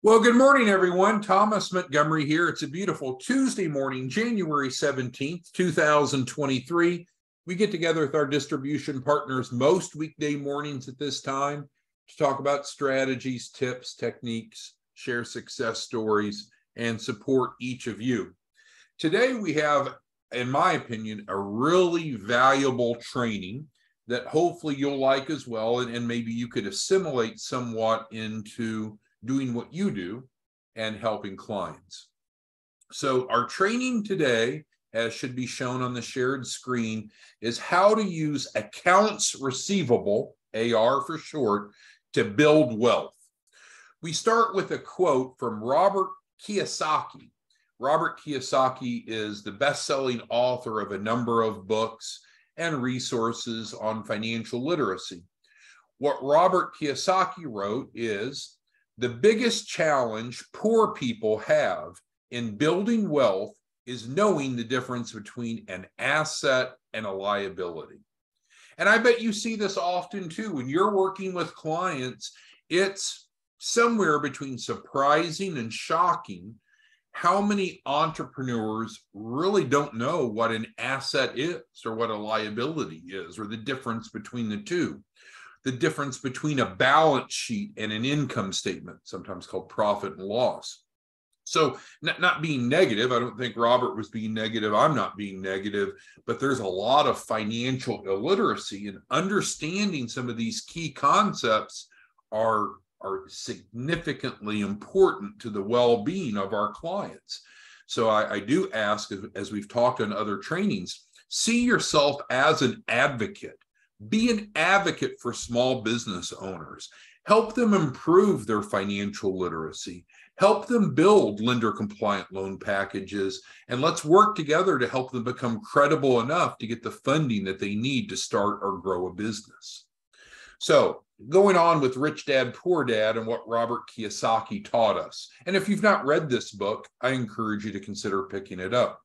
Well, good morning, everyone. Thomas Montgomery here. It's a beautiful Tuesday morning, January 17th, 2023. We get together with our distribution partners most weekday mornings at this time to talk about strategies, tips, techniques, share success stories, and support each of you. Today, we have, in my opinion, a really valuable training that hopefully you'll like as well, and maybe you could assimilate somewhat into doing what you do and helping clients. So our training today, as should be shown on the shared screen, is how to use accounts receivable, AR for short, to build wealth. We start with a quote from Robert Kiyosaki. Robert Kiyosaki is the best-selling author of a number of books and resources on financial literacy. What Robert Kiyosaki wrote is, "The biggest challenge poor people have in building wealth is knowing the difference between an asset and a liability." And I bet you see this often too. When you're working with clients, it's somewhere between surprising and shocking how many entrepreneurs really don't know what an asset is or what a liability is, or the difference between the two. The difference between a balance sheet and an income statement, sometimes called profit and loss. So not being negative, I don't think Robert was being negative, I'm not being negative, but there's a lot of financial illiteracy, and understanding some of these key concepts are significantly important to the well-being of our clients. So I do ask, as we've talked in other trainings, see yourself as an advocate. Be an advocate for small business owners. Help them improve their financial literacy. Help them build lender-compliant loan packages, and let's work together to help them become credible enough to get the funding that they need to start or grow a business. So, going on with Rich Dad, Poor Dad and what Robert Kiyosaki taught us. And if you've not read this book, I encourage you to consider picking it up.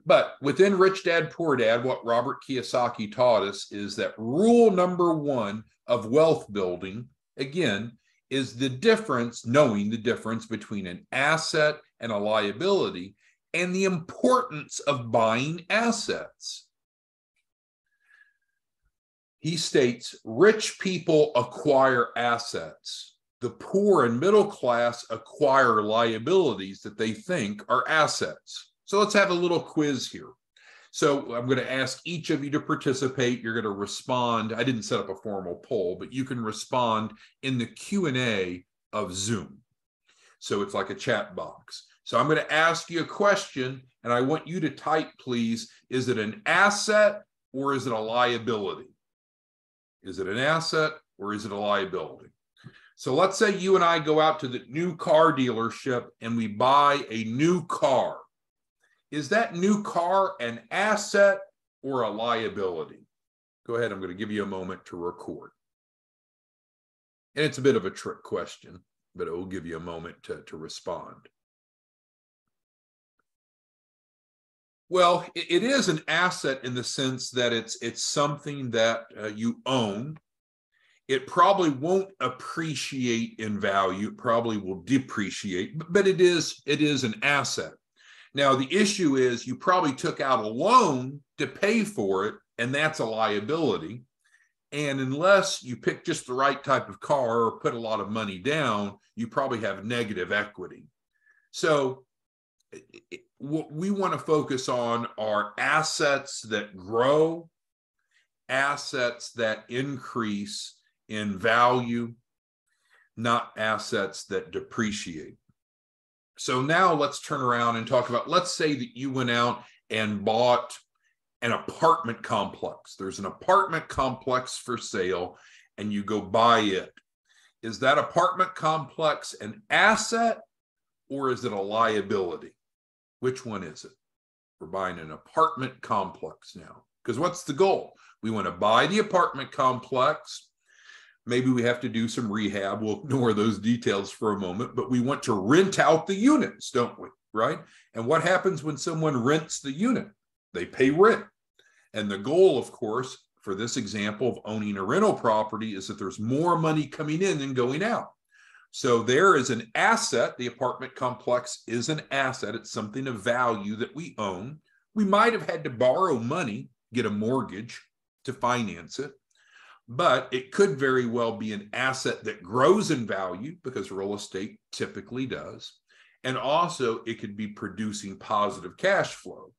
But within Rich Dad, Poor Dad, what Robert Kiyosaki taught us is that rule number one of wealth building, again, is the difference, knowing the difference between an asset and a liability, and the importance of buying assets. He states, rich people acquire assets. The poor and middle class acquire liabilities that they think are assets. So let's have a little quiz here. So I'm going to ask each of you to participate. You're going to respond. I didn't set up a formal poll, but you can respond in the Q&A of Zoom. So it's like a chat box. So I'm going to ask you a question, and I want you to type, please, is it an asset or is it a liability? Is it an asset or is it a liability? So let's say you and I go out to the new car dealership and we buy a new car. Is that new car an asset or a liability? Go ahead, I'm going to give you a moment to record. And it's a bit of a trick question, but it will give you a moment to respond. Well, it is an asset in the sense that it's something that you own. It probably won't appreciate in value, it probably will depreciate, but it is an asset. Now, the issue is you probably took out a loan to pay for it, and that's a liability. And unless you pick just the right type of car or put a lot of money down, you probably have negative equity. So what we want to focus on are assets that grow, assets that increase in value, not assets that depreciate. So now let's turn around and talk about, let's say that you went out and bought an apartment complex. There's an apartment complex for sale and you go buy it. Is that apartment complex an asset or is it a liability? Which one is it? We're buying an apartment complex now. Because what's the goal? We want to buy the apartment complex. Maybe we have to do some rehab. We'll ignore those details for a moment, but we want to rent out the units, don't we? Right? And what happens when someone rents the unit? They pay rent. And the goal, of course, for this example of owning a rental property is that there's more money coming in than going out. So there is an asset. The apartment complex is an asset. It's something of value that we own. We might have had to borrow money, get a mortgage to finance it, but it could very well be an asset that grows in value because real estate typically does. And also it could be producing positive cash flow.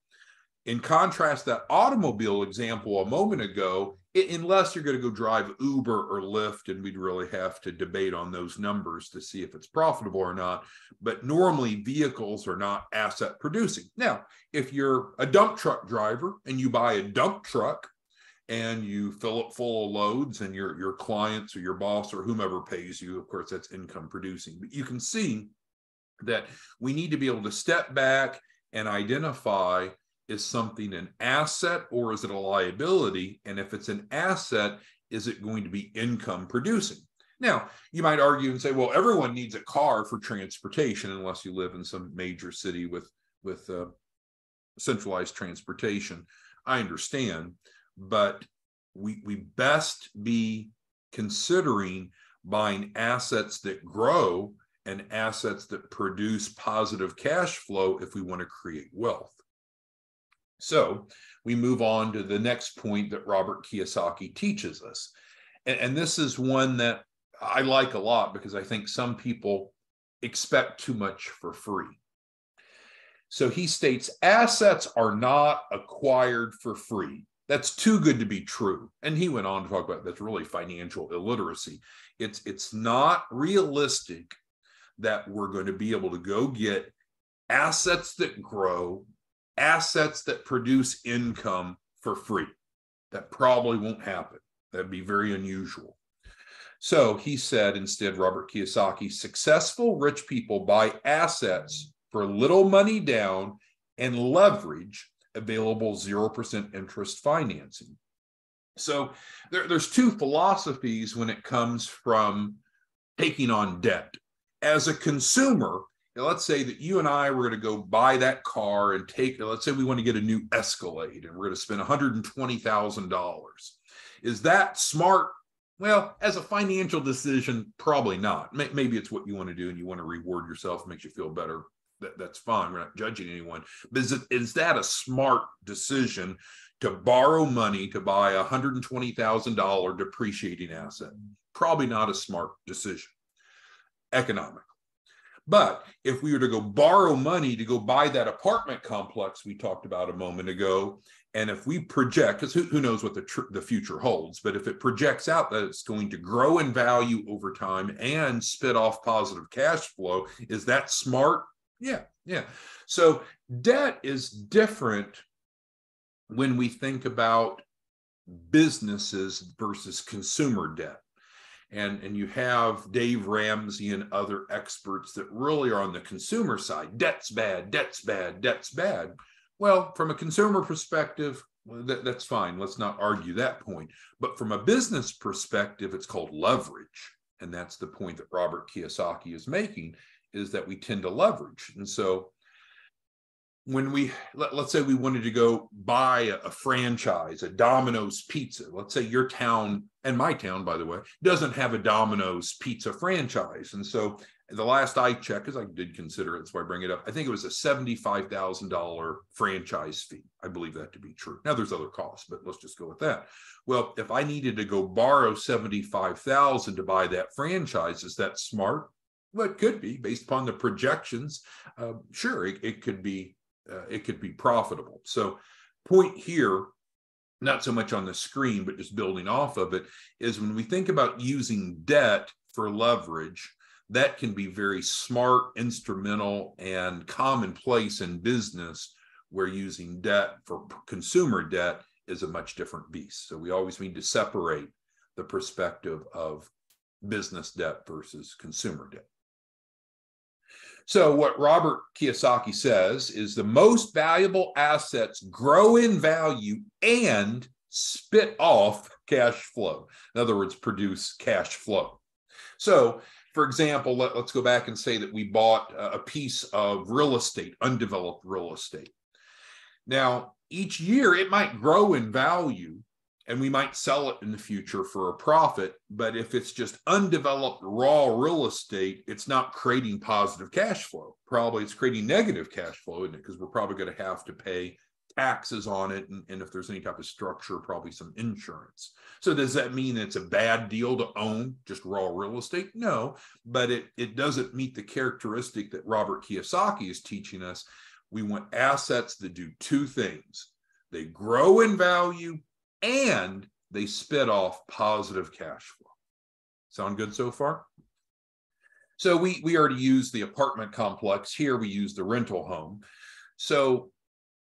In contrast, that automobile example a moment ago, unless you're going to go drive Uber or Lyft, and we'd really have to debate on those numbers to see if it's profitable or not. But normally vehicles are not asset producing. Now, if you're a dump truck driver and you buy a dump truck and you fill it full of loads and your clients or your boss or whomever pays you, of course, that's income producing. But you can see that we need to be able to step back and identify, is something an asset or is it a liability? And if it's an asset, is it going to be income producing? Now, you might argue and say, well, everyone needs a car for transportation unless you live in some major city with centralized transportation. I understand, but we best be considering buying assets that grow and assets that produce positive cash flow if we want to create wealth. So we move on to the next point that Robert Kiyosaki teaches us. And this is one that I like a lot because I think some people expect too much for free. So he states, assets are not acquired for free. That's too good to be true. And he went on to talk about that's really financial illiteracy. It's not realistic that we're going to be able to go get assets that grow, assets that produce income for free. That probably won't happen. That'd be very unusual. So he said instead, Robert Kiyosaki, successful rich people buy assets for little money down and leverage available 0% interest financing. So there's two philosophies when it comes from taking on debt. As a consumer, let's say that you and I were going to go buy that car and let's say we want to get a new Escalade and we're going to spend $120,000. Is that smart? Well, as a financial decision, probably not. Maybe it's what you want to do and you want to reward yourself, makes you feel better. That's fine. We're not judging anyone. But is that a smart decision to borrow money to buy a $120,000 depreciating asset? Probably not a smart decision economically. But if we were to go borrow money to go buy that apartment complex we talked about a moment ago, and if we project, because who knows what the future holds, but if it projects out that it's going to grow in value over time and spit off positive cash flow, is that smart? Yeah. So debt is different when we think about businesses versus consumer debt. And you have Dave Ramsey and other experts that really are on the consumer side. Debt's bad, debt's bad, debt's bad. Well, from a consumer perspective, that's fine. Let's not argue that point. But from a business perspective, it's called leverage. And that's the point that Robert Kiyosaki is making, is that we tend to leverage. And so when let's say we wanted to go buy a franchise, a Domino's Pizza, let's say your town, and my town, by the way, doesn't have a Domino's Pizza franchise. And so the last I checked, because I did consider it, that's why I bring it up, I think it was a $75,000 franchise fee. I believe that to be true. Now there's other costs, but let's just go with that. Well, if I needed to go borrow $75,000 to buy that franchise, is that smart? Well, it could be based upon the projections. Sure, it could be profitable. So point here, not so much on the screen, but just building off of it, is when we think about using debt for leverage, that can be very smart, instrumental, and commonplace in business, where using debt for consumer debt is a much different beast. So we always need to separate the perspective of business debt versus consumer debt. So what Robert Kiyosaki says is the most valuable assets grow in value and spit off cash flow. In other words, produce cash flow. So, for example, let's go back and say that we bought a piece of real estate, undeveloped real estate. Now, each year it might grow in value and we might sell it in the future for a profit. But if it's just undeveloped raw real estate, it's not creating positive cash flow. Probably it's creating negative cash flow, isn't it? Because we're probably going to have to pay taxes on it. And if there's any type of structure, probably some insurance. So does that mean it's a bad deal to own just raw real estate? No, but it doesn't meet the characteristic that Robert Kiyosaki is teaching us. We want assets that do two things. They grow in value and they spit off positive cash flow. Sound good so far? So we already used the apartment complex. Here we use the rental home. So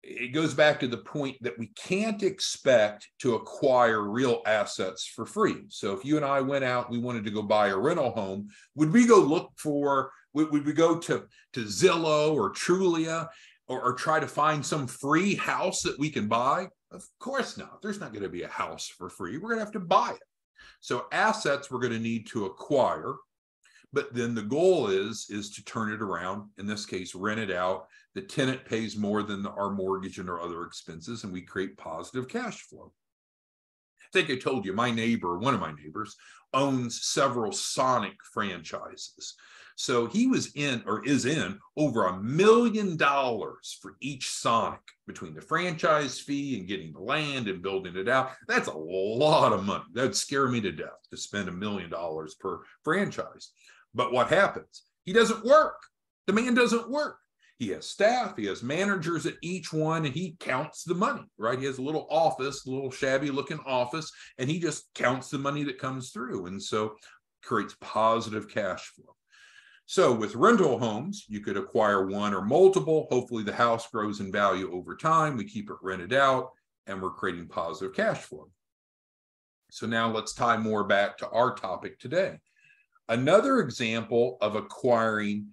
it goes back to the point that we can't expect to acquire real assets for free. So if you and I went out, we wanted to go buy a rental home, would we go look for, would we go to Zillow or Trulia or try to find some free house that we can buy? Of course not. There's not going to be a house for free. We're going to have to buy it. So assets we're going to need to acquire, but then the goal is to turn it around. In this case, rent it out. The tenant pays more than our mortgage and our other expenses, and we create positive cash flow. I think I told you, my neighbor, one of my neighbors, owns several Sonic franchises. So he was in, or is in, over $1 million for each Sonic between the franchise fee and getting the land and building it out. That's a lot of money. That'd scare me to death to spend $1 million per franchise. But what happens? He doesn't work. The man doesn't work. He has staff, he has managers at each one, and he counts the money, right? He has a little office, a little shabby looking office, and he just counts the money that comes through. And so creates positive cash flow. So with rental homes, you could acquire one or multiple. Hopefully the house grows in value over time. We keep it rented out and we're creating positive cash flow. So now let's tie more back to our topic today. Another example of acquiring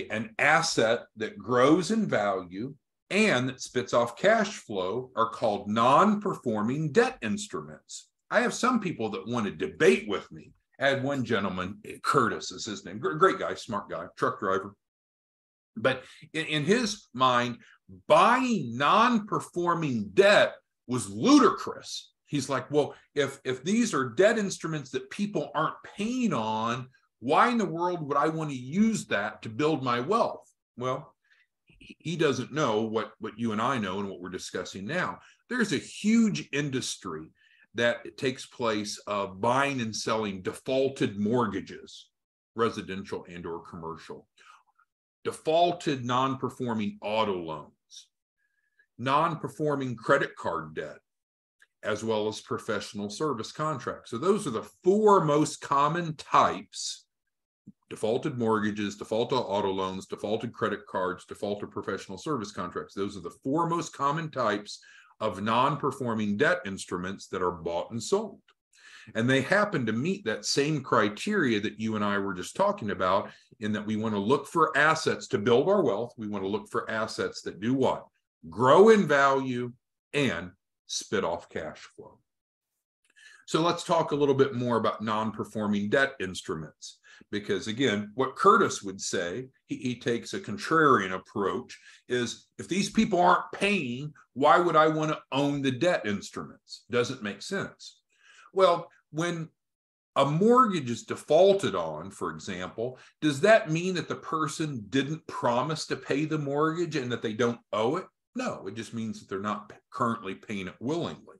an asset that grows in value and that spits off cash flow are called non-performing debt instruments. I have some people that want to debate with me. I had one gentleman, Curtis is his name, great guy, smart guy, truck driver. But in his mind, buying non-performing debt was ludicrous. He's like, well, if these are debt instruments that people aren't paying on, why in the world would I want to use that to build my wealth? Well, he doesn't know what you and I know and what we're discussing now. There's a huge industry that takes place of buying and selling defaulted mortgages, residential and or commercial, defaulted non-performing auto loans, non-performing credit card debt, as well as professional service contracts. So those are the four most common types: defaulted mortgages, defaulted auto loans, defaulted credit cards, defaulted professional service contracts. Those are the four most common types of non-performing debt instruments that are bought and sold. And they happen to meet that same criteria that you and I were just talking about, in that we want to look for assets to build our wealth. We want to look for assets that do what? Grow in value and spit off cash flow. So let's talk a little bit more about non-performing debt instruments, because again, what Curtis would say, he takes a contrarian approach, is if these people aren't paying, why would I want to own the debt instruments? Doesn't make sense. Well, when a mortgage is defaulted on, for example, does that mean that the person didn't promise to pay the mortgage and that they don't owe it? No, it just means that they're not currently paying it willingly.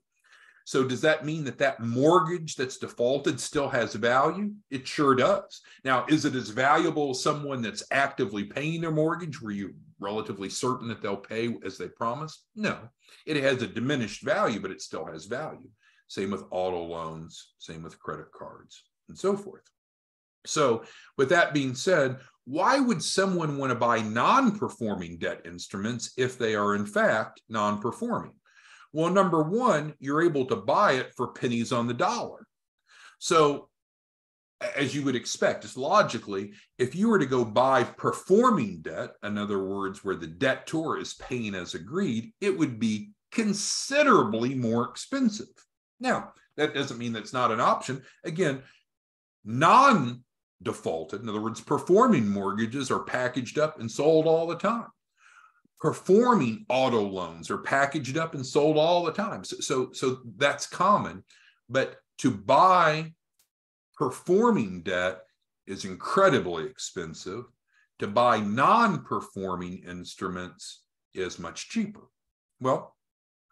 So does that mean that that mortgage that's defaulted still has value? It sure does. Now, is it as valuable as someone that's actively paying their mortgage? Were you relatively certain that they'll pay as they promised? No, it has a diminished value, but it still has value. Same with auto loans, same with credit cards, and so forth. So with that being said, why would someone want to buy non-performing debt instruments if they are in fact non-performing? Well, number one, you're able to buy it for pennies on the dollar. So as you would expect, just logically, if you were to go buy performing debt, in other words, where the debtor is paying as agreed, it would be considerably more expensive. Now, that doesn't mean that's not an option. Again, non-defaulted, in other words, performing mortgages are packaged up and sold all the time. Performing auto loans are packaged up and sold all the time. So that's common. But to buy performing debt is incredibly expensive. To buy non-performing instruments is much cheaper. Well,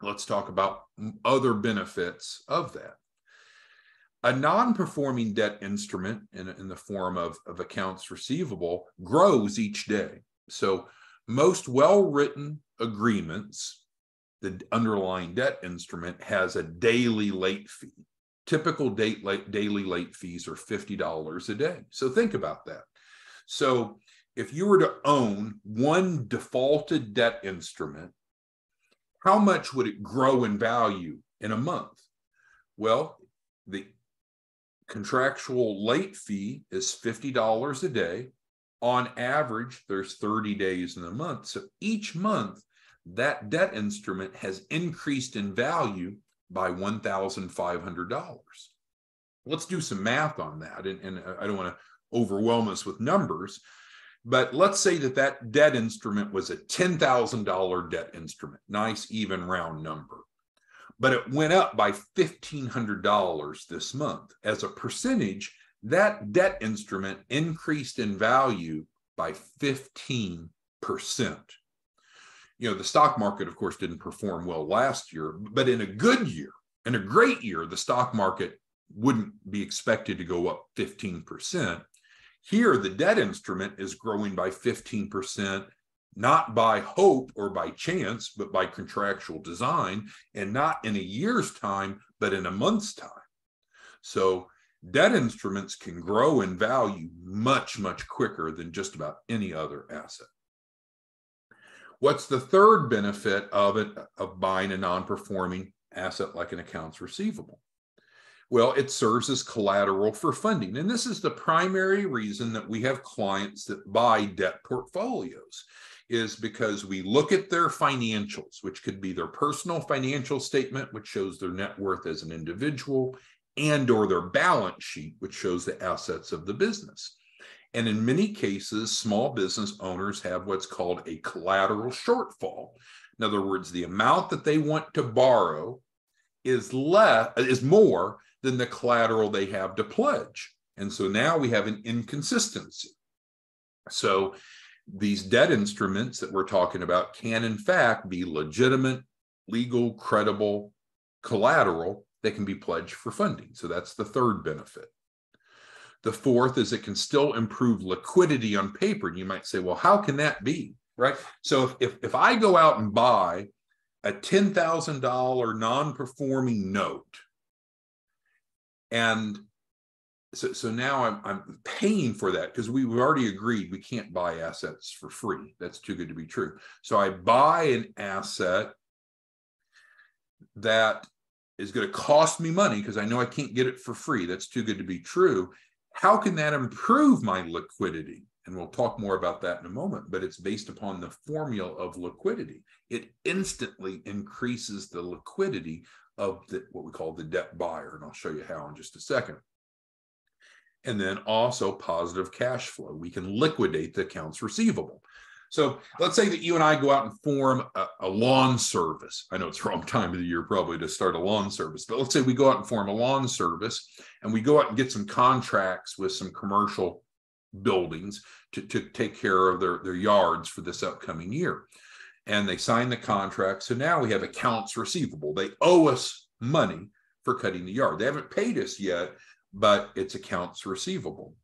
let's talk about other benefits of that. A non-performing debt instrument in the form of accounts receivable grows each day. So most well-written agreements, the underlying debt instrument has a daily late fee. Typical daily late fees are $50 a day. So think about that. So if you were to own one defaulted debt instrument, how much would it grow in value in a month? Well, the contractual late fee is $50 a day. On average, there's 30 days in a month. So each month, that debt instrument has increased in value by $1,500. Let's do some math on that. And I don't want to overwhelm us with numbers, but let's say that debt instrument was a $10,000 debt instrument. Nice, even round number. But it went up by $1,500 this month. As a percentage, that debt instrument increased in value by 15%. You know, the stock market, of course, didn't perform well last year, but in a good year, in a great year, the stock market wouldn't be expected to go up 15%. Here, the debt instrument is growing by 15%, not by hope or by chance, but by contractual design, and not in a year's time, but in a month's time. So debt instruments can grow in value much, much quicker than just about any other asset. What's the third benefit of buying a non-performing asset like an accounts receivable? Well, it serves as collateral for funding. And this is the primary reason that we have clients that buy debt portfolios, is because we look at their financials, which could be their personal financial statement, which shows their net worth as an individual, and or their balance sheet, which shows the assets of the business. And in many cases, small business owners have what's called a collateral shortfall. In other words, the amount that they want to borrow is more than the collateral they have to pledge. And so now we have an inconsistency. So these debt instruments that we're talking about can, in fact, be legitimate, legal, credible collateral that can be pledged for funding. So that's the third benefit. The fourth is it can still improve liquidity on paper. And you might say, well, how can that be, right? So if I go out and buy a $10,000 non-performing note, and so now I'm paying for that because we've already agreed we can't buy assets for free. That's too good to be true. So I buy an asset that is going to cost me money because I know I can't get it for free. That's too good to be true. How can that improve my liquidity? And we'll talk more about that in a moment, but it's based upon the formula of liquidity. It instantly increases the liquidity of what we call the debt buyer. And I'll show you how in just a second. And then also positive cash flow. We can liquidate the accounts receivable. So let's say that you and I go out and form a lawn service. I know it's the wrong time of the year probably to start a lawn service, but let's say we go out and form a lawn service and we go out and get some contracts with some commercial buildings to take care of their yards for this upcoming year. And they sign the contract. So now we have accounts receivable. They owe us money for cutting the yard. They haven't paid us yet, but it's accounts receivable.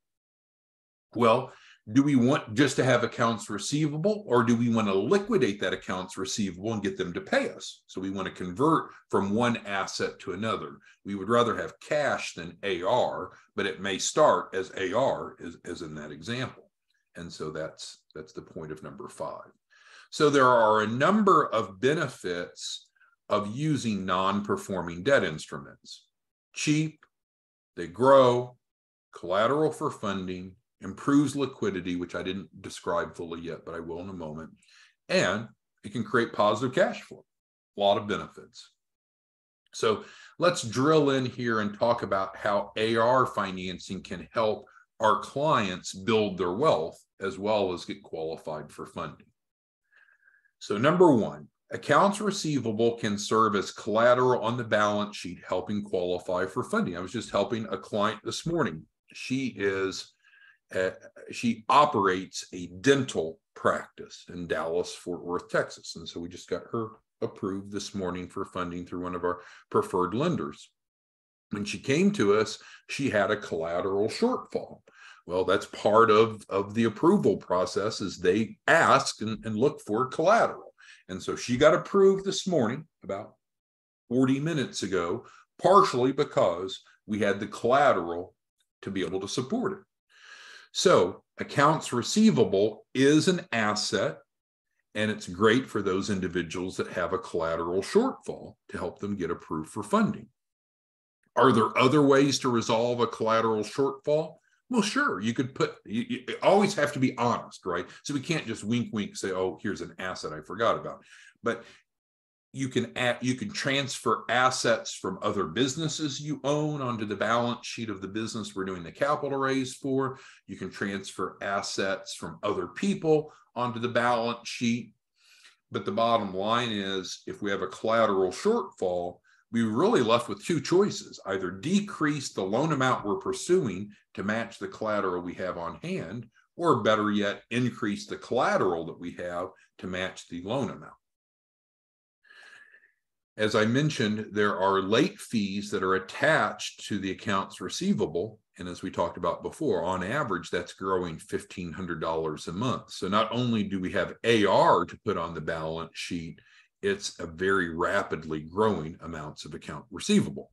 Well, do we want just to have accounts receivable, or do we want to liquidate that accounts receivable and get them to pay us? So we want to convert from one asset to another. We would rather have cash than AR, but it may start as AR, as in that example. And so that's the point of number 5. So there are a number of benefits of using non-performing debt instruments. Cheap, they grow, collateral for funding, improves liquidity, which I didn't describe fully yet, but I will in a moment. And it can create positive cash flow. A lot of benefits. So let's drill in here and talk about how AR financing can help our clients build their wealth as well as get qualified for funding. So number one, accounts receivable can serve as collateral on the balance sheet, helping qualify for funding. I was just helping a client this morning. She operates a dental practice in Dallas, Fort Worth, Texas. And so we just got her approved this morning for funding through one of our preferred lenders. When she came to us, she had a collateral shortfall. Well, that's part of the approval process, is they ask and look for collateral. And so she got approved this morning about 40 minutes ago, partially because we had the collateral to be able to support it. So accounts receivable is an asset, and it's great for those individuals that have a collateral shortfall to help them get approved for funding. Are there other ways to resolve a collateral shortfall? Well, sure, you could you always have to be honest, right? So we can't just wink, wink, say, oh, here's an asset I forgot about. But you can transfer assets from other businesses you own onto the balance sheet of the business we're doing the capital raise for. You can transfer assets from other people onto the balance sheet. But the bottom line is, if we have a collateral shortfall, we're really left with two choices: either decrease the loan amount we're pursuing to match the collateral we have on hand, or better yet, increase the collateral that we have to match the loan amount. As I mentioned, there are late fees that are attached to the accounts receivable. And as we talked about before, on average, that's growing $1,500 a month. So not only do we have AR to put on the balance sheet, it's a very rapidly growing amounts of account receivable.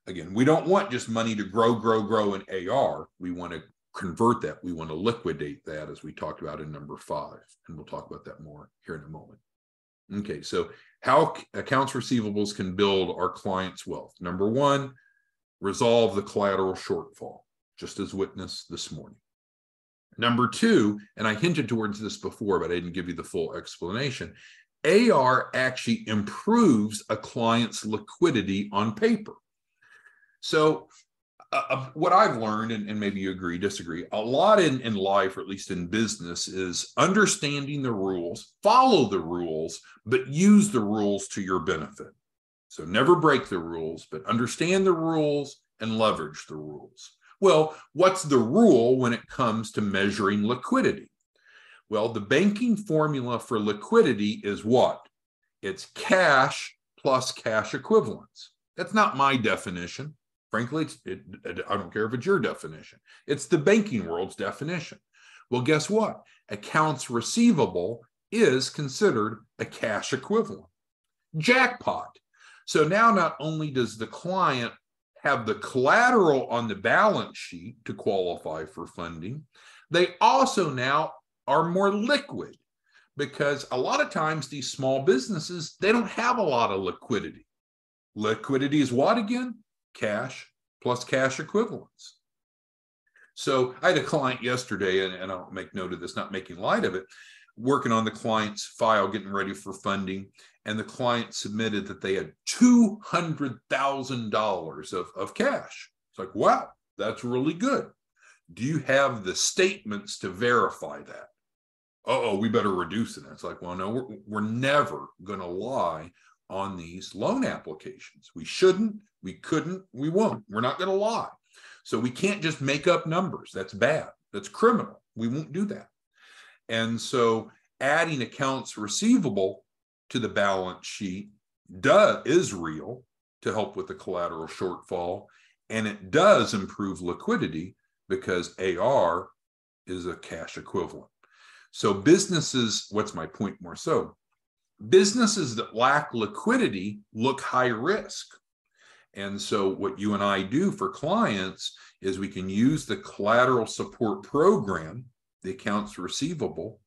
Again, we don't want just money to grow in AR. We want to convert that. We want to liquidate that, as we talked about in number 5. And we'll talk about that more here in a moment. Okay, so how accounts receivables can build our clients' wealth. Number one, resolve the collateral shortfall, just as witnessed this morning. Number two, and I hinted towards this before, but I didn't give you the full explanation, AR actually improves a client's liquidity on paper. So what I've learned, and maybe you agree, disagree, a lot in life, or at least in business, is understanding the rules, follow the rules, but use the rules to your benefit. So never break the rules, but understand the rules and leverage the rules. Well, what's the rule when it comes to measuring liquidity? Well, the banking formula for liquidity is what? It's cash plus cash equivalents. That's not my definition. Frankly, I don't care if it's your definition. It's the banking world's definition. Well, guess what? Accounts receivable is considered a cash equivalent. Jackpot. So now not only does the client have the collateral on the balance sheet to qualify for funding, they also now are more liquid, because a lot of times these small businesses, they don't have a lot of liquidity. Liquidity is what again? Cash plus cash equivalents. So I had a client yesterday, and I'll make note of this, not making light of it, working on the client's file, getting ready for funding. And the client submitted that they had $200,000 of cash. It's like, wow, that's really good. Do you have the statements to verify that? Uh-oh, we better reduce it. It's like, well, no, we're never going to lie on these loan applications. We shouldn't, we couldn't, we won't. We're not going to lie. So we can't just make up numbers. That's bad. That's criminal. We won't do that. And so adding accounts receivable to the balance sheet is real to help with the collateral shortfall. And it does improve liquidity because AR is a cash equivalent. So businesses, what's my point more so? Businesses that lack liquidity look high risk. And so what you and I do for clients is we can use the collateral support program, the accounts receivable,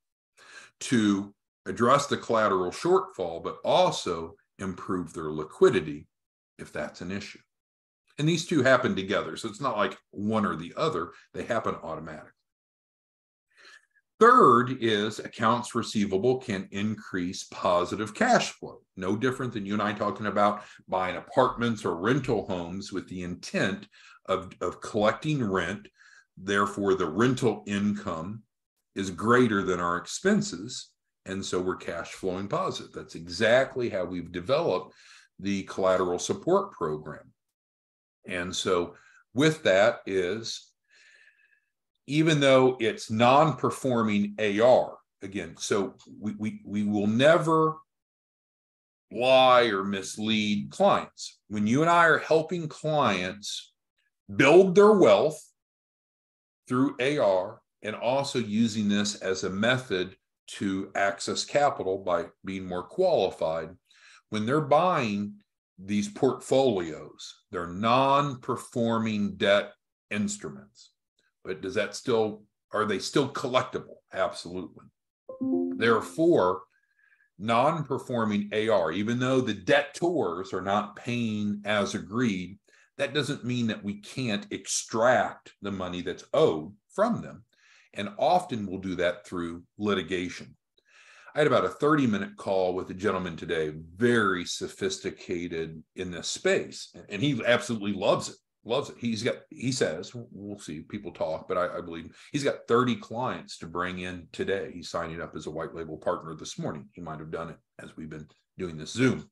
to address the collateral shortfall, but also improve their liquidity if that's an issue. And these two happen together. So it's not like one or the other, they happen automatically. Third is accounts receivable can increase positive cash flow. No different than you and I talking about buying apartments or rental homes with the intent of collecting rent. Therefore, the rental income is greater than our expenses. And so we're cash flowing positive. That's exactly how we've developed the collateral support program. And so with that is, even though it's non-performing AR, again, so we will never lie or mislead clients. When you and I are helping clients build their wealth through AR and also using this as a method to access capital by being more qualified, when they're buying these portfolios, they're non-performing debt instruments. But are they still collectible? Absolutely. Therefore, non-performing AR, even though the debtors are not paying as agreed, that doesn't mean that we can't extract the money that's owed from them. And often we'll do that through litigation. I had about a 30-minute call with a gentleman today, very sophisticated in this space, and he absolutely loves it. Loves it. He says, we'll see, people talk, but I believe he's got 30 clients to bring in today. He's signing up as a white label partner this morning. He might have done it as we've been doing this Zoom.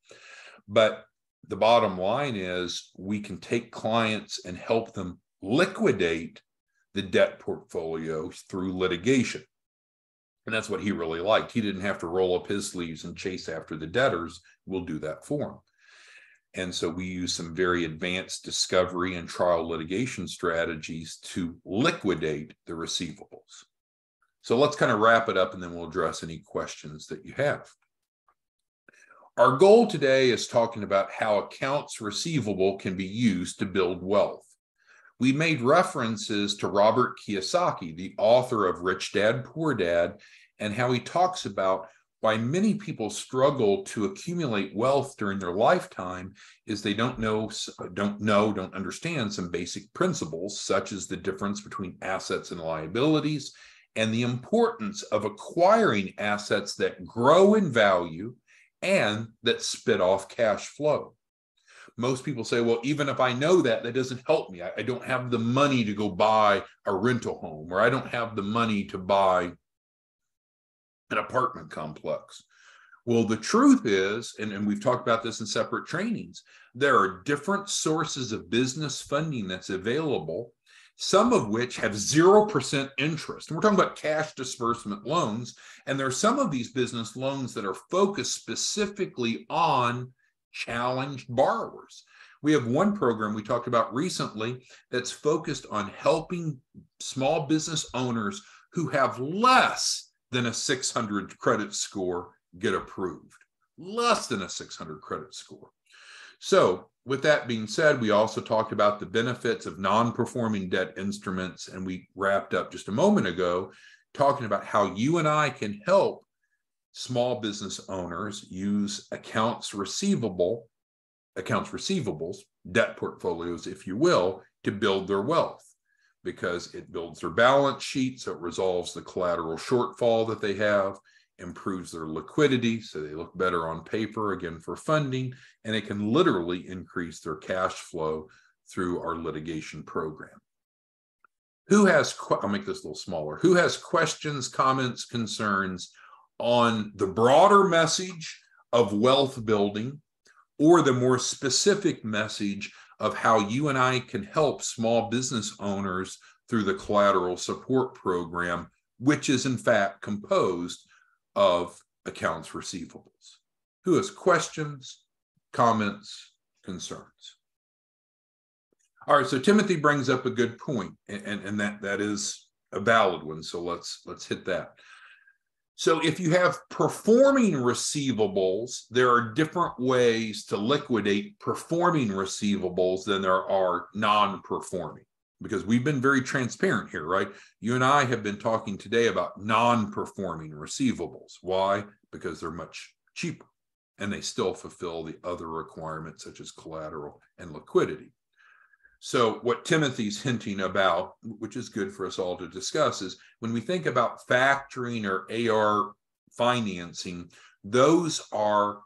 But the bottom line is we can take clients and help them liquidate the debt portfolio through litigation. And that's what he really liked. He didn't have to roll up his sleeves and chase after the debtors. We'll do that for him. And so we use some very advanced discovery and trial litigation strategies to liquidate the receivables. So let's kind of wrap it up and then we'll address any questions that you have. Our goal today is talking about how accounts receivable can be used to build wealth. We made references to Robert Kiyosaki, the author of Rich Dad, Poor Dad, and how he talks about why many people struggle to accumulate wealth during their lifetime is they don't understand some basic principles, such as the difference between assets and liabilities, and the importance of acquiring assets that grow in value and that spit off cash flow. Most people say, well, even if I know that, that doesn't help me. I don't have the money to go buy a rental home, or I don't have the money to buy an apartment complex. Well, the truth is, and we've talked about this in separate trainings, there are different sources of business funding that's available, some of which have 0% interest. And we're talking about cash disbursement loans. And there are some of these business loans that are focused specifically on challenged borrowers. We have one program we talked about recently that's focused on helping small business owners who have less than a 600 credit score get approved. Less than a 600 credit score. So with that being said, we also talked about the benefits of non-performing debt instruments, and we wrapped up just a moment ago talking about how you and I can help small business owners use accounts receivables, debt portfolios, if you will, to build their wealth, because it builds their balance sheet, so it resolves the collateral shortfall that they have, improves their liquidity, so they look better on paper, again, for funding, and it can literally increase their cash flow through our litigation program. I'll make this a little smaller. Who has questions, comments, concerns on the broader message of wealth building, or the more specific message of how you and I can help small business owners through the collateral support program, which is in fact composed of accounts receivables? Who has questions, comments, concerns? All right, so Timothy brings up a good point, and that is a valid one. So let's hit that. So if you have performing receivables, there are different ways to liquidate performing receivables than there are non-performing, because we've been very transparent here, right? You and I have been talking today about non-performing receivables. Why? Because they're much cheaper and they still fulfill the other requirements such as collateral and liquidity. So what Timothy's hinting about, which is good for us all to discuss, is when we think about factoring or AR financing, those are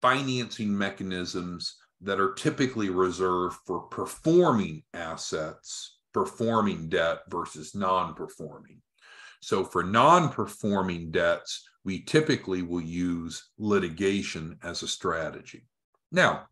financing mechanisms that are typically reserved for performing assets, performing debt versus non-performing. So for non-performing debts, we typically will use litigation as a strategy. Now,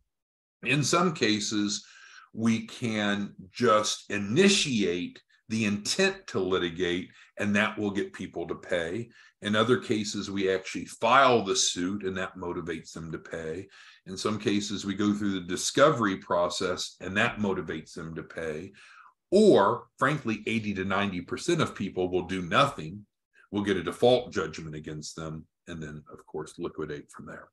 in some cases, we can just initiate the intent to litigate, and that will get people to pay. In other cases, we actually file the suit, and that motivates them to pay. In some cases, we go through the discovery process, and that motivates them to pay. Or, frankly, 80 to 90% of people will do nothing, will get a default judgment against them, and then, of course, liquidate from there.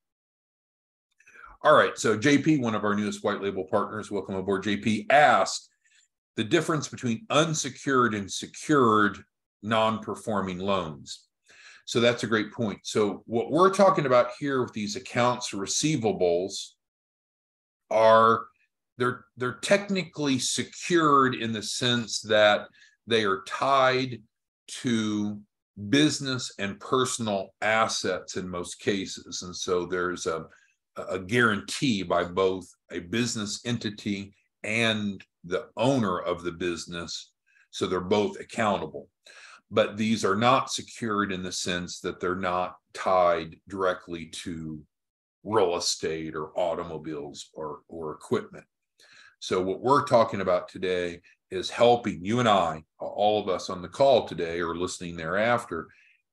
All right, so JP, one of our newest white label partners, welcome aboard, JP, asked the difference between unsecured and secured non-performing loans. So that's a great point. So what we're talking about here with these accounts receivables are they're technically secured in the sense that they are tied to business and personal assets in most cases. And so there's a guarantee by both a business entity and the owner of the business. So they're both accountable. But these are not secured in the sense that they're not tied directly to real estate or automobiles or equipment. So what we're talking about today is helping you and I, all of us on the call today or listening thereafter,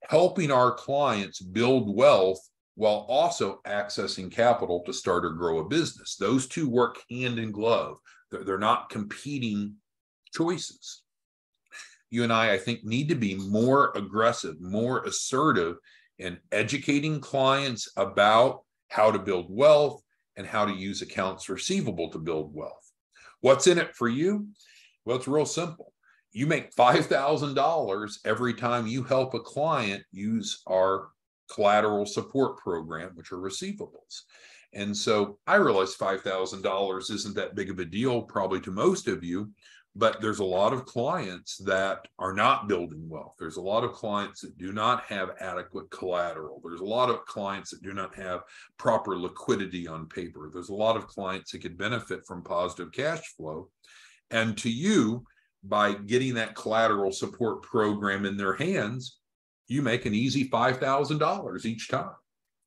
helping our clients build wealth while also accessing capital to start or grow a business. Those two work hand in glove. They're not competing choices. You and I think, need to be more aggressive, more assertive in educating clients about how to build wealth and how to use accounts receivable to build wealth. What's in it for you? Well, it's real simple. You make $5,000 every time you help a client use our collateral support program, which are receivables. And so I realize $5,000 isn't that big of a deal probably to most of you, but there's a lot of clients that are not building wealth. There's a lot of clients that do not have adequate collateral. There's a lot of clients that do not have proper liquidity on paper. There's a lot of clients that could benefit from positive cash flow. And to you, by getting that collateral support program in their hands, you make an easy $5,000 each time.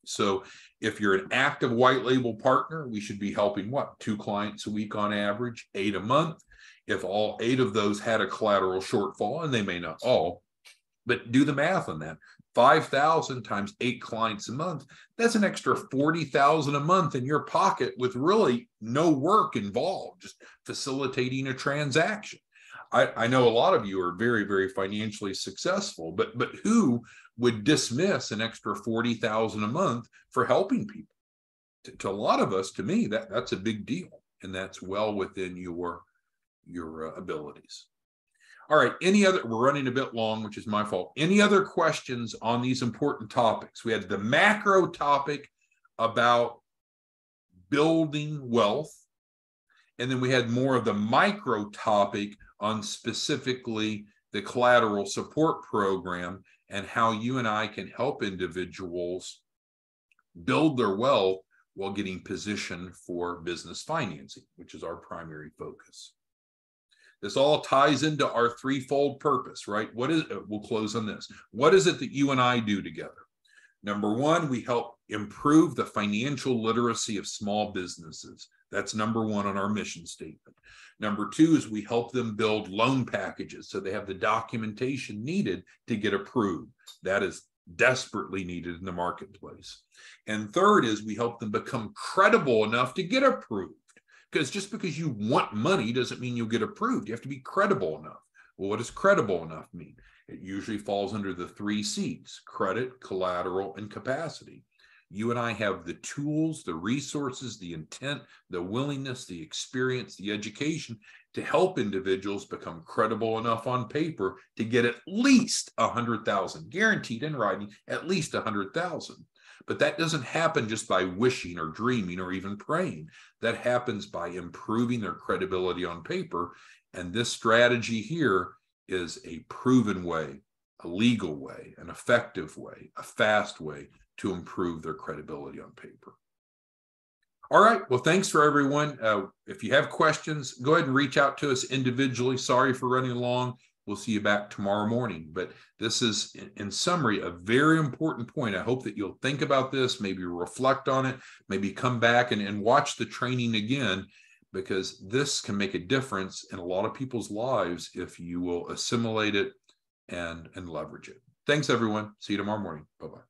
So if you're an active white label partner, we should be helping 2 clients a week on average, 8 a month. If all 8 of those had a collateral shortfall, and they may not all, but do the math on that. 5,000 times 8 clients a month, that's an extra 40,000 a month in your pocket with really no work involved, just facilitating a transaction. I know a lot of you are very, very financially successful, but who would dismiss an extra 40,000 a month for helping people? To a lot of us, to me, that's a big deal, and that's well within your abilities. All right, we're running a bit long, which is my fault. Any other questions on these important topics? We had the macro topic about building wealth, and then we had more of the micro topic on specifically the collateral support program and how you and I can help individuals build their wealth while getting positioned for business financing, which is our primary focus. This all ties into our threefold purpose, right? We'll close on this. What is it that you and I do together? Number one, we help improve the financial literacy of small businesses. That's number one on our mission statement. Number two is we help them build loan packages so they have the documentation needed to get approved. That is desperately needed in the marketplace. And third is we help them become credible enough to get approved. Because just because you want money doesn't mean you'll get approved. You have to be credible enough. Well, what does credible enough mean? It usually falls under the 3 C's: credit, collateral, and capacity. You and I have the tools, the resources, the intent, the willingness, the experience, the education to help individuals become credible enough on paper to get at least 100,000, guaranteed in writing, at least 100,000. But that doesn't happen just by wishing or dreaming or even praying. That happens by improving their credibility on paper. And this strategy here is a proven way, a legal way, an effective way, a fast way to improve their credibility on paper. All right. Well, thanks for everyone. If you have questions, go ahead and reach out to us individually. Sorry for running long. We'll see you back tomorrow morning. But this is, in summary, a very important point. I hope that you'll think about this, maybe reflect on it, maybe come back and watch the training again, because this can make a difference in a lot of people's lives if you will assimilate it and leverage it. Thanks, everyone. See you tomorrow morning. Bye-bye.